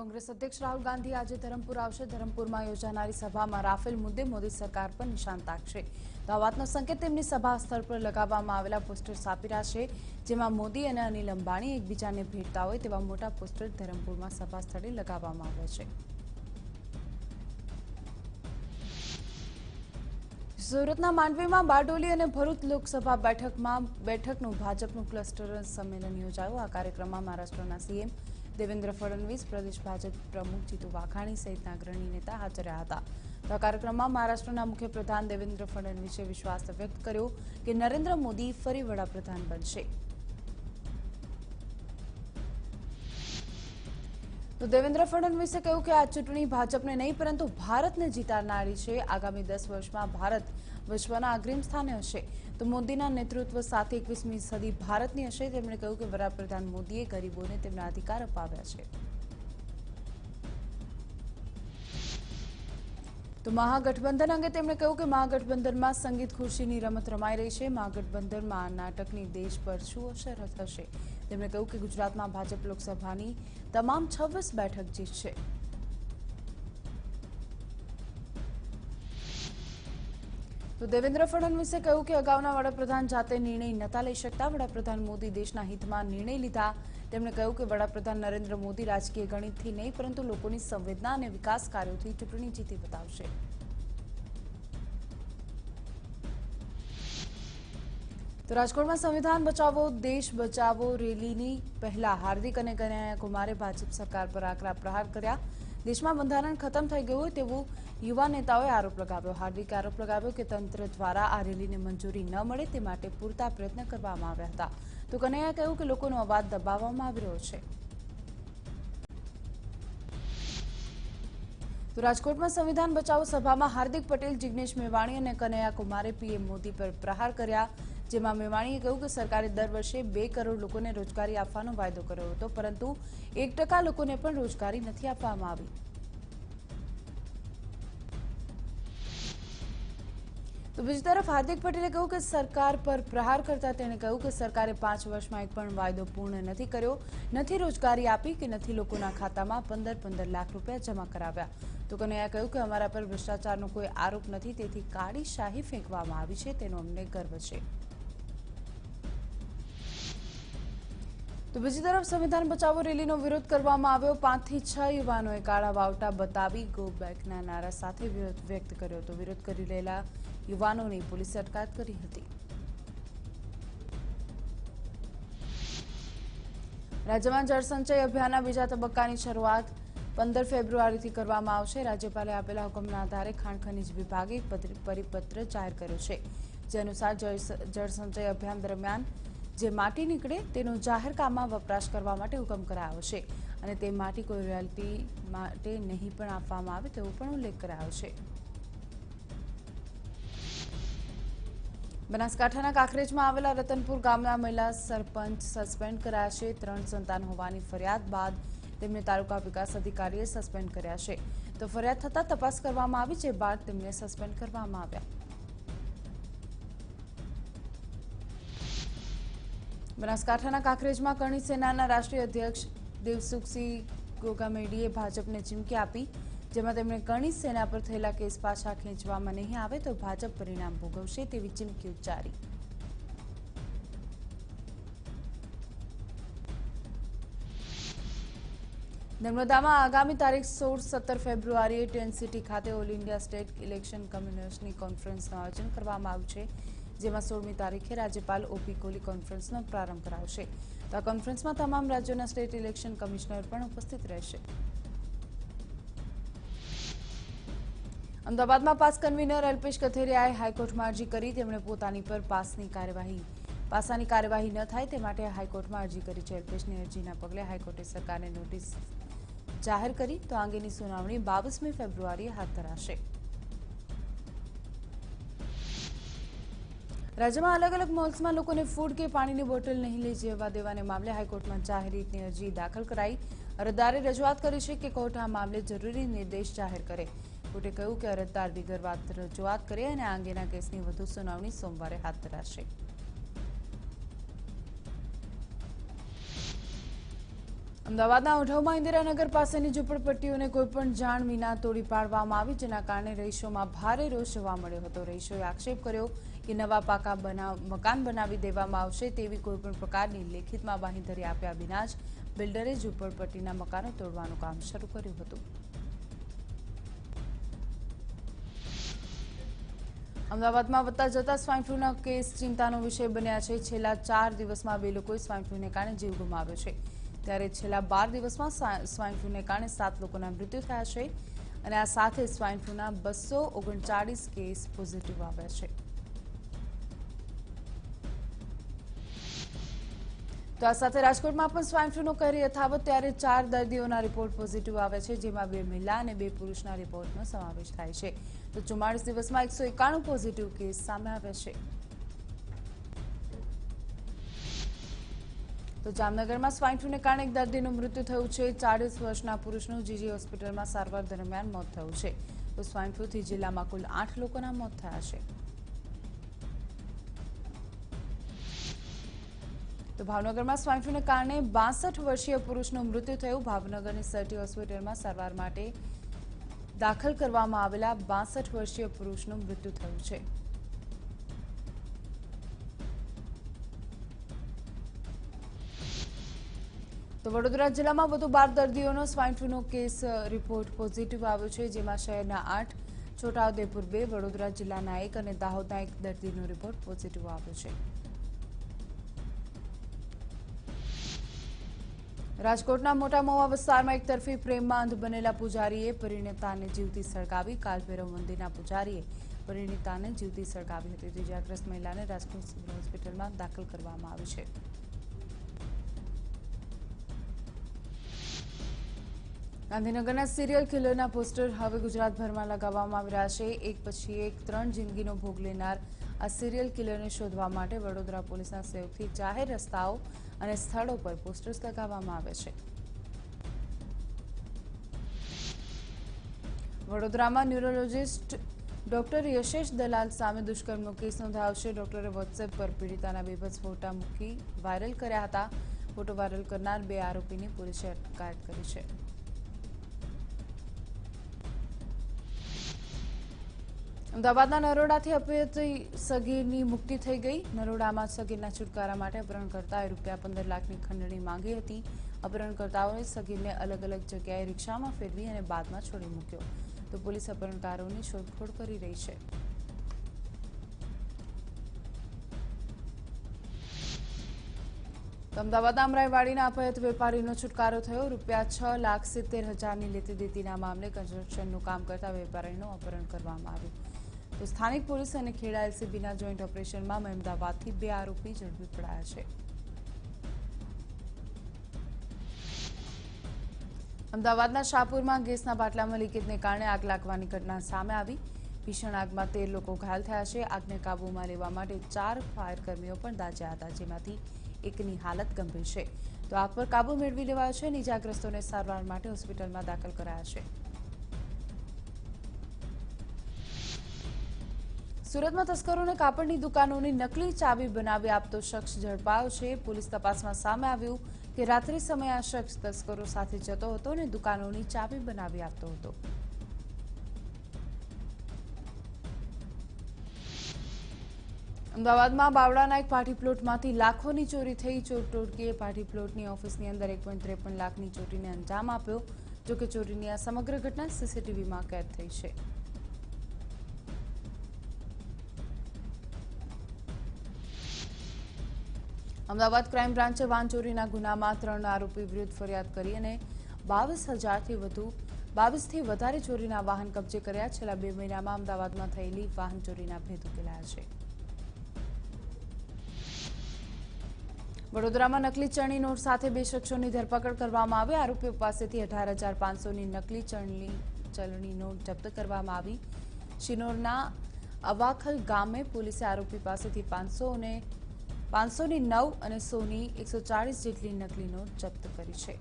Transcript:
કોંગ્રેસ અધ્યક્ષ રાહુલ ગાંધી આજે ધરમપુર આવશે। ધરમપુરમાં યોજાનારી સભામાં રાફેલ મુદ્દે મોદી સરકાર પર નિશાન તાકશે। તો આ વાતનો સંકેત તેમની સભા સ્થળ પર લગાવવામાં આવેલા પોસ્ટર્સ આપી રહ્યા છે, જેમાં મોદી અને અનિલ અંબાણી એકબીજાને ભેટતા હોય તેવા મોટા પોસ્ટર ધરમપુરમાં સભા સ્થળે લગાવવામાં આવ્યા છે। સુરતના માંડવીમાં બારડોલી અને ભરૂચ લોકસભા બેઠકનું ભાજપનું ક્લસ્ટર સંમેલન યોજાયું। આ કાર્યક્રમમાં મહારાષ્ટ્રના સીએમ દેવેન્દ્ર ફડણવીસ, પ્રદેશ ભાજપ પ્રમુખ જીતુ વાઘાણી સહિતના અગ્રણી નેતા હાજર રહ્યા હતા। તો આ કાર્યક્રમમાં મહારાષ્ટ્રના મુખ્યપ્રધાન દેવેન્દ્ર ફડણવીસે વિશ્વાસ વ્યક્ત કર્યો કે નરેન્દ્ર મોદી ફરી વડાપ્રધાન બનશે। તો દેવેન્દ્ર ફડણવીસે કહ્યું કે આ ચૂંટણી ભાજપને નહીં પરંતુ ભારતને જીતાડનારી છે। આગામી 10 વર્ષમાં ભારત વિશ્વના અગ્રીમ સ્થાને હશે। તો મોદીના નેતૃત્વ સાથે 21મી સદી ભારતની હશે। તેમણે કહ્યું કે વડાપ્રધાન મોદીએ ગરીબોને તેમના અધિકાર અપાવ્યા છે। તો મહાગઠબંધન અંગે તેમણે કહ્યું કે મહાગઠબંધનમાં સંગીત ખુરશીની રમત રમાઈ રહી છે। મહાગઠબંધનમાં નાટકની દેશ પર શું અસર થશે? તેમણે કહ્યું કે ગુજરાતમાં ભાજપ લોકસભાની તમામ 26 બેઠક જીતશે। તો દેવેન્દ્ર ફડણવીસે કહ્યું કે અગાઉના વડાપ્રધાન જાતે નિર્ણય નહોતા લઈ શકતા। વડાપ્રધાન મોદી દેશના હિતમાં નિર્ણય લીધા। તેમણે કહ્યું કે વડાપ્રધાન નરેન્દ્ર મોદી રાજકીય ગણિતથી નહીં પરંતુ લોકોની સંવેદના અને વિકાસ કાર્યોથી ચૂંટણી જીતી બતાવશે। તો રાજકોટમાં સંવિધાન બચાવો દેશ બચાવો રેલીની પહેલા હાર્દિક અને કનૈયા કુમારે ભાજપ સરકાર પર આકરા પ્રહાર કર્યા। દેશમાં બંધારણ ખતમ થઈ ગયું હોય તેવું યુવા નેતાઓએ આરોપ લગાવ્યો। હાર્દિકે આરોપ લગાવ્યો કે તંત્ર દ્વારા આ રેલીને મંજૂરી ન મળે તે માટે પૂરતા પ્રયત્ન કરવામાં આવ્યા હતા। તો કનૈયાએ કહ્યું કે લોકોનો અવાજ દબાવવામાં આવી રહ્યો છે। તો રાજકોટમાં સંવિધાન બચાવો સભામાં હાર્દિક પટેલ, જિગ્નેશ મેવાણી અને કનૈયા કુમારે પીએમ મોદી પર પ્રહાર કર્યા। જેમાં મેવાણીએ કહ્યું કે સરકારે દર વર્ષે 2 કરોડ લોકોને રોજગારી આપવાનો વાયદો કર્યો હતો, પરંતુ 1% લોકોને પણ રોજગારી નથી આપવામાં આવી। તો બીજી તરફ હાર્દિક પટેલે કહ્યું કે સરકાર પર પ્રહાર કરતા તેણે કહ્યું કે સરકારે 5 વર્ષમાં એક પણ વાયદો પૂર્ણ નથી કર્યો, નથી રોજગારી આપી કે નથી લોકોના ખાતામાં 15 લાખ રૂપિયા જમા કરાવ્યા। તો કનૈયાએ કહ્યું કે અમારા પર ભ્રષ્ટાચારનો કોઈ આરોપ નથી, તેથી કાળી શાહી ફેંકવામાં આવી છે, તેનો અમને ગર્વ છે। તો બીજી તરફ સંવિધાન બચાવો રેલીનો વિરોધ કરવામાં આવ્યો। 5 થી 6 યુવાનોએ કાળા વાવટા બતાવી ગો બેકના નારા સાથે વિરોધ વ્યક્ત કર્યો। તો વિરોધ કરી રહેલા યુવાનોની પોલીસે અટકાયત કરી હતી। રાજ્યમાં જળસંચય અભિયાનના બીજા તબક્કાની શરૂઆત 15 ફેબ્રુઆરીથી કરવામાં આવશે। રાજ્યપાલે આપેલા હુકમના આધારે ખાણ ખનીજ વિભાગે પરિપત્ર જાહેર કર્યો છે, જે અનુસાર જળસંચય અભિયાન દરમિયાન જે માટી નીકળે તેનો જાહેર કામમાં વપરાશ કરવા માટે હુકમ કરાયો છે અને તે માટી કોઈ રોયલ્ટી માટે નહીં પણ આપવામાં આવે તેવો પણ ઉલ્લેખ કરાયો છે। બનાસકાંઠાના કાંકરેજમાં આવેલા રતનપુર ગામના મહિલા સરપંચ સસ્પેન્ડ કરાયા છે। 3 સંતાન હોવાની ફરિયાદ બાદ તેમને તાલુકા વિકાસ અધિકારીએ સસ્પેન્ડ કર્યા છે। તો ફરિયાદ થતાં તપાસ કરવામાં આવી, જે બાદ તેમને સસ્પેન્ડ કરવામાં આવ્યા। બનાસકાંઠાના કાંકરેજમાં કરણી સેનાના રાષ્ટ્રીય અધ્યક્ષ દેવસુખસિંહ ગોગામેડીએ ભાજપને ચીમકી આપી, જેમાં તેમણે કરણી સેના પર થયેલા કેસ પાછા ખેંચવામાં નહીં આવે તો ભાજપ પરિણામ ભોગવશે તેવી ચીમકી ઉચ્ચારી। નર્મદામાં આગામી તારીખ 16-17 ફેબ્રુઆરીએ ટેન્ટ સિટી ખાતે ઓલ ઇન્ડિયા સ્ટેટ ઇલેક્શન કમિશનરની કોન્ફરન્સનું આયોજન કરવામાં આવ્યું છે, જેમાં 16મી તારીખે રાજ્યપાલ ઓપી કોહલી કોન્ફરન્સનો પ્રારંભ કરાવશે। તો આ કોન્ફરન્સમાં તમામ રાજ્યોના સ્ટેટ ઇલેક્શન કમિશનર પણ ઉપસ્થિત રહેશે। અમદાવાદમાં પાસ કન્વીનર અલ્પેશ કથેરિયાએ હાઈકોર્ટમાં અરજી કરી। તેમણે પોતાની પર પાસાની કાર્યવાહી ન થાય તે માટે હાઈકોર્ટમાં અરજી કરી છે। અલ્પેશની અરજીના પગલે હાઈકોર્ટે સરકારને નોટિસ જાહેર કરી। તો આ અંગેની સુનાવણી 22મી ફેબ્રુઆરીએ હાથ ધરાશે। રાજ્યમાં અલગ અલગ મોલ્સમાં લોકોને ફૂડ કે પાણીની બોટલ નહીં લઈ જવા દેવાને મામલે હાઈકોર્ટમાં જાહેર હિતની અરજી દાખલ કરાઈ। અરજદારે રજૂઆત કરી છે કે કોર્ટ આ મામલે જરૂરી નિર્દેશ જાહેર કરે। કોર્ટે કહ્યું કે અરજદાર વિગતવાર રજૂઆત કરે અને આ અંગેના કેસની વધુ સુનાવણી સોમવારે હાથ ધરાશે। અમદાવાદના ઓઢવમાં ઇન્દિરાનગર પાસેની ઝૂંપડપટ્ટીઓને કોઈપણ જાણ વિના તોડી પાડવામાં આવી, જેના કારણે રહીશોમાં ભારે રોષ જોવા મળ્યો હતો। રહીશોએ આક્ષેપ કર્યો કે નવા પાકા મકાન બનાવી દેવામાં આવશે તેવી કોઈપણ પ્રકારની લેખિતમાં બાંહેધરી આપ્યા વિના જ બિલ્ડરે ઝૂંપડપટ્ટીના મકાનો તોડવાનું કામ શરૂ કર્યું હતું। અમદાવાદમાં વધતા જતા સ્વાઇન ફ્લૂના કેસ ચિંતાનો વિષય બન્યા છે। છેલ્લા 4 દિવસમાં 2 લોકોએ સ્વાઇન ફ્લૂને કારણે જીવ ગુમાવ્યો છે, ત્યારે છેલ્લા 12 દિવસમાં સ્વાઇન ફ્લૂને કારણે 7 લોકોના મૃત્યુ થયા છે અને આ સાથે સ્વાઇન ફ્લૂના 239 કેસ પોઝિટિવ આવ્યા છે। તો આ સાથે રાજકોટમાં પણ સ્વાઇન ફ્લૂનો કહેર યથાવત, ત્યારે 4 દર્દીઓના રિપોર્ટ પોઝિટિવ આવ્યા છે, જેમાં 2 મહિલા અને 2 પુરુષના રિપોર્ટનો સમાવેશ થાય છે। તો 44 દિવસમાં 191 પોઝિટિવ કેસ સામે આવ્યા છે। તો જામનગરમાં સ્વાઇન ફ્લૂને કારણે એક દર્દીનું મૃત્યુ થયું છે। 40 વર્ષના પુરુષનું જીજી હોસ્પિટલમાં સારવાર દરમિયાન મોત થયું છે। તો સ્વાઇન ફ્લૂથી જિલ્લામાં કુલ 8 લોકોના મોત થયા છે। તો ભાવનગરમાં સ્વાઇન ફ્લૂને કારણે 62 વર્ષીય પુરુષનું મૃત્યુ થયું। ભાવનગરની સર્ટી હોસ્પિટલમાં સારવાર માટે દાખલ કરવામાં આવેલા 62 વર્ષીય પુરુષનું મૃત્યુ થયું છે। તો વડોદરા જિલ્લામાં વધુ 12 દર્દીઓનો સ્વાઇન ફ્લૂનો કેસ રિપોર્ટ પોઝિટિવ આવ્યો છે, જેમાં શહેરના 8, છોટાઉદેપુર 2, વડોદરા જિલ્લાના 1 અને દાહોદના 1 દર્દીનો રિપોર્ટ પોઝિટિવ આવ્યો છે। રાજકોટના મોટા મહુવા વિસ્તારમાં એક તરફી પ્રેમમાં અંધ બનેલા પૂજારીએ પરિણીતાને જીવતી સળગાવી। કાલભૈરવ મંદિરના પૂજારીએ પરિણીતાને જીવતી સળગાવી હતી। ઇજાગ્રસ્ત મહિલાને રાજકોટ સિવિલ હોસ્પિટલમાં દાખલ કરવામાં આવી છે। ગાંધીનગરના સિરિયલ કિલરના પોસ્ટર હવે ગુજરાતભરમાં લગાવવામાં આવી રહ્યા છે। એક પછી એક 3 જિંદગીનો ભોગ લેનાર આ સિરિયલ કિલરને શોધવા માટે વડોદરા પોલીસના સહયોગથી જાહેર રસ્તાઓ અને સ્થળો પર પોસ્ટર્સ લગાવવામાં આવે છે। વડોદરામાં ન્યુરોલોજિસ્ટ ડોક્ટર યશેશ દલાલ સામે દુષ્કર્મનો કેસ નોંધાયો છે। ડોક્ટરે વોટ્સએપ પર પીડિતાના બેભત્સ ફોટા મૂકી વાયરલ કર્યા હતા। ફોટો વાયરલ કરનાર 2 આરોપીની પોલીસે અટકાયત કરી છે। અમદાવાદના નરોડાથી અપહૃત સગીરની મુક્તિ થઈ ગઈ। નરોડામાં સગીરના છુટકારા માટે અપહરણકર્તાએ ₹15 લાખની ખંડણી માંગી હતી। અપહરણકર્તાઓએ સગીરને અલગ અલગ જગ્યાએ રિક્ષામાં ફેરવી અને બાદમાં છોડી મૂક્યો। તો પોલીસ અપહરણકારોની શોધખોળ કરી રહી છે। અમદાવાદના અમરાઈવાડીના અપહૃત વેપારીનો છુટકારો થયો। ₹6,70,000ની લેતી દેતીના મામલે કન્સ્ટ્રક્શનનું કામ કરતા વેપારીનું અપહરણ કરવામાં આવ્યું। તો સ્થાનિક પોલીસ અને ખેડા એલસીબીના જોઈન્ટ ઓપરેશનમાં અમદાવાદથી 2 આરોપી ઝડપી પડાયા છે। અમદાવાદના શાહપુરમાં ગેસના બાટલામાં લીકેજને કારણે આગ લાગવાની ઘટના સામે આવી। ભીષણ આગમાં 13 લોકો ઘાયલ થયા છે। આગને કાબૂમાં લેવા માટે 4 ફાયર કર્મીઓ પણ દાઝ્યા હતા, જેમાંથી એકની હાલત ગંભીર છે। તો આગ પર કાબુ મેળવી લેવાયો છે અને ઇજાગ્રસ્તોને સારવાર માટે હોસ્પિટલમાં દાખલ કરાયા છે। સુરતમાં તસ્કરોને કાપડની દુકાનોની નકલી ચાવી બનાવી આપતો શખ્સ ઝડપાયો છે। પોલીસ તપાસમાં સામે આવ્યું કે રાત્રિ સમયે આ શખ્સ તસ્કરો સાથે જતો હતો અને દુકાનોની ચાવી બનાવી આપતો હતો। અમદાવાદમાં બાવળાના એક પાર્ટી પ્લોટમાંથી લાખોની ચોરી થઈ। ચોર ટોળકીએ પાર્ટી પ્લોટની ઓફિસની અંદર 1.53 લાખની ચોરીને અંજામ આપ્યો। જોકે ચોરીની આ સમગ્ર ઘટના સીસીટીવીમાં કેદ થઈ છે। અમદાવાદ ક્રાઇમ બ્રાન્ચે વાહન ચોરીના ગુનામાં 3 આરોપી વિરુદ્ધ ફરિયાદ કરી અને 22,000થી વધારે ચોરીના વાહન કબજે કર્યા। છેલ્લા 2 મહિનામાં અમદાવાદમાં થયેલી વાહન ચોરીના ભેદ ઉકેલાયા છે। વડોદરામાં નકલી ચલણી નોટ સાથે 2 શખ્સોની ધરપકડ કરવામાં આવી। આરોપીઓ પાસેથી 18,500ની નકલી ચલણી નોટ જપ્ત કરવામાં આવી। શિનોરના અવાખલ ગામે પોલીસે આરોપી પાસેથી 500ની 9 અને સોની 140 જેટલી નકલી નોટ જપ્ત કરી છે।